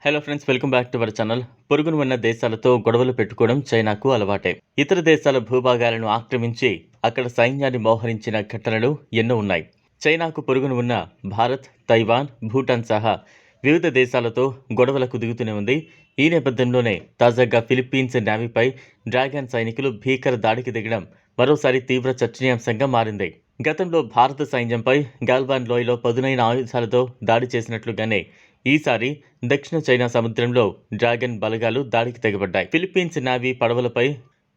Hello friends, welcome back to our channel. పొరుగున ఉన్న దేశాలతో గొడవలు పెట్టుకోవడం చైనాకు అలవాటే. ఇతర దేశాల భూభాగాలను ఆక్రమించి అక్కడ సైన్యాన్ని మోహరించిన ఘటనలు ఎన్నో ఉన్నాయి. చైనాకు పొరుగున ఉన్న భారత్, తైవాన్, భూటాన్ సహా వివిధ దేశాలతో గొడవలకు దిగుతూనే ఉంది. ఈ నేపథ్యంలోనే తాజాగా ఫిలిప్పీన్స్ నేవీపై డ్రాగన్ సైనికులు భీకర దాడికి దిగడం మరోసారి తీవ్ర చర్చనీయాంశంగా మారింది. గతంలో భారత సైన్యంపై గాల్వాన్ లోయలో పదునైన ఆయుధాలతో దాడి చేసినట్లుగానే ఈసారి దక్షిణ చైనా సముద్రంలో డ్రాగన్ బలగాలు దాడికి తెగబడ్డాయి. ఫిలిప్పీన్స్ నేవీ పడవలపై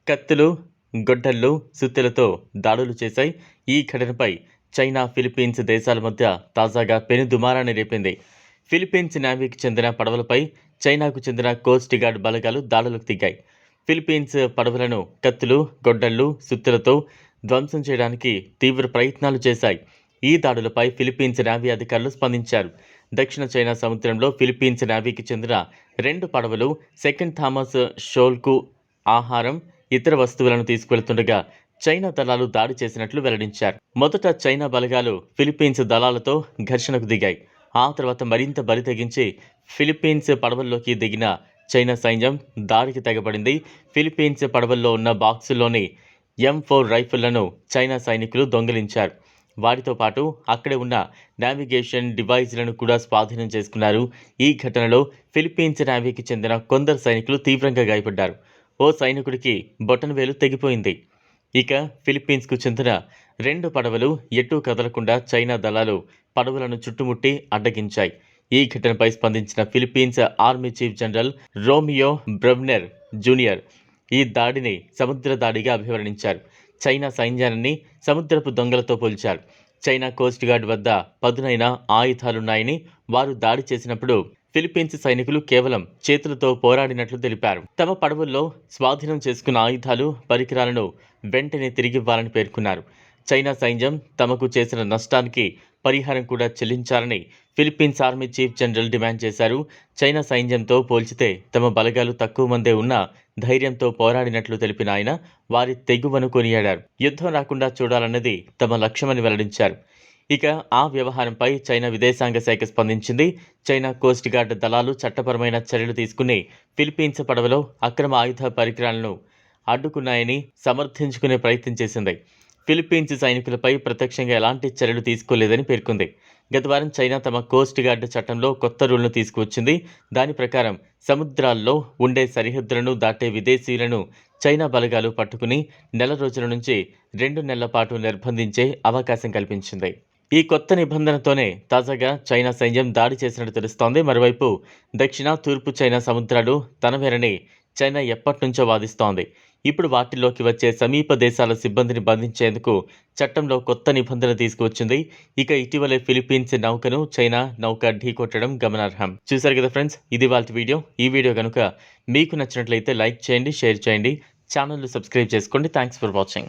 కత్తులు, గొడ్డళ్లు, సుత్తెలతో దాడులు చేశాయి. ఈ ఘటనపై చైనా, ఫిలిప్పీన్స్ దేశాల మధ్య తాజాగా పెను దుమారాన్ని రేపింది. ఫిలిప్పీన్స్ నేవీకి చెందిన పడవలపై చైనాకు చెందిన కోస్ట్ గార్డ్ బలగాలు దాడులకు దిగాయి. ఫిలిప్పీన్స్ పడవలను కత్తులు, గొడ్డళ్లు, సుత్తెలతో ధ్వంసం చేయడానికి తీవ్ర ప్రయత్నాలు చేశాయి. ఈ దాడులపై ఫిలిప్పీన్స్ నేవీ అధికారులు స్పందించారు. దక్షిణ చైనా సముద్రంలో ఫిలిప్పీన్స్ నేవీకి చెందిన 2 పడవలు సెకండ్ థామస్ షోల్కు ఆహారం, ఇతర వస్తువులను తీసుకువెళ్తుండగా చైనా దళాలు దాడి చేసినట్లు వెల్లడించారు. మొదట చైనా బలగాలు ఫిలిప్పీన్స్ దళాలతో ఘర్షణకు దిగాయి. ఆ తర్వాత మరింత బరి తెగించి ఫిలిప్పీన్స్ పడవల్లోకి దిగిన చైనా సైన్యం దాడికి తెగబడింది. ఫిలిప్పీన్స్ పడవల్లో ఉన్న బాక్సుల్లోని M4 రైఫిళ్లను చైనా సైనికులు దొంగిలించారు. వాటితో పాటు అక్కడే ఉన్న నావిగేషన్ డివైజ్లను కూడా స్వాధీనం చేసుకున్నారు. ఈ ఘటనలో ఫిలిప్పీన్స్ నేవీకి చెందిన కొందరు సైనికులు తీవ్రంగా గాయపడ్డారు. ఓ సైనికుడికి బొటనవేలు తెగిపోయింది. ఇక ఫిలిప్పీన్స్కు చెందిన 2 పడవలు ఎటూ కదలకుండా చైనా దళాలు పడవలను చుట్టుముట్టి అడ్డగించాయి. ఈ ఘటనపై స్పందించిన Philippines army chief general Romeo Brawner junior ఈ దాడిని సముద్ర దాడిగా అభివర్ణించారు. చైనా సైన్యాన్ని సముద్రపు దొంగలతో పోల్చారు. చైనా కోస్ట్ గార్డ్ వద్ద పదునైన ఆయుధాలున్నాయని, వారు దాడి చేసినప్పుడు ఫిలిప్పీన్స్ సైనికులు కేవలం చేతులతో పోరాడినట్లు తెలిపారు. తమ పడవల్లో స్వాధీనం చేసుకున్న ఆయుధాలు, పరికరాలను వెంటనే తిరిగివ్వాలని పేర్కొన్నారు. చైనా సైన్యం తమకు చేసిన నష్టానికి పరిహారం కూడా చెల్లించాలని Philippines army chief general demand చేశారు. చైనా సైన్యంతో పోల్చితే తమ బలగాలు తక్కువ మందే ఉన్నా ధైర్యంతో పోరాడినట్లు తెలిపిన ఆయన వారి తెగువను కొనియాడారు. యుద్ధం రాకుండా చూడాలన్నది తమ లక్ష్యమని వెల్లడించారు. ఇక ఆ వ్యవహారంపై చైనా విదేశాంగ శాఖ స్పందించింది. చైనా కోస్ట్ గార్డ్ దళాలు చట్టపరమైన చర్యలు తీసుకుని ఫిలిప్పీన్స్ పడవలో అక్రమ ఆయుధ పరికరాలను అడ్డుకున్నాయని సమర్థించుకునే ప్రయత్నం చేసింది. ఫిలిప్పీన్స్ సైనికులపై ప్రత్యక్షంగా ఎలాంటి చర్యలు తీసుకోలేదని పేర్కొంది. గత వారం చైనా తమ కోస్ట్ గార్డ్ చట్టంలో కొత్త రూల్ను తీసుకువచ్చింది. దాని ప్రకారం సముద్రాల్లో ఉండే సరిహద్దులను దాటే విదేశీయులను చైనా బలగాలు పట్టుకుని నెల రోజుల నుంచి 2 నెలల పాటు నిర్బంధించే అవకాశం కల్పించింది. ఈ కొత్త నిబంధనతోనే తాజాగా చైనా సైన్యం దాడి చేసినట్టు తెలుస్తోంది. మరోవైపు దక్షిణ, తూర్పు చైనా సముద్రాలు తనవేరని చైనా ఎప్పటినుంచో వాదిస్తోంది. ఇప్పుడు వాటిల్లోకి వచ్చే సమీప దేశాల సిబ్బందిని బంధించేందుకు చట్టంలో కొత్త నిబంధన తీసుకువచ్చింది. ఇక ఇటీవలే ఫిలిప్పీన్స్ నౌకను చైనా నౌక ఢీకొట్టడం గమనార్హం. చూశారు కదా ఫ్రెండ్స్, ఇది వాళ్ళ వీడియో. ఈ వీడియో కనుక మీకు నచ్చినట్లయితే లైక్ చేయండి, షేర్ చేయండి, ఛానల్ను సబ్స్క్రైబ్ చేసుకోండి. Thanks for watching.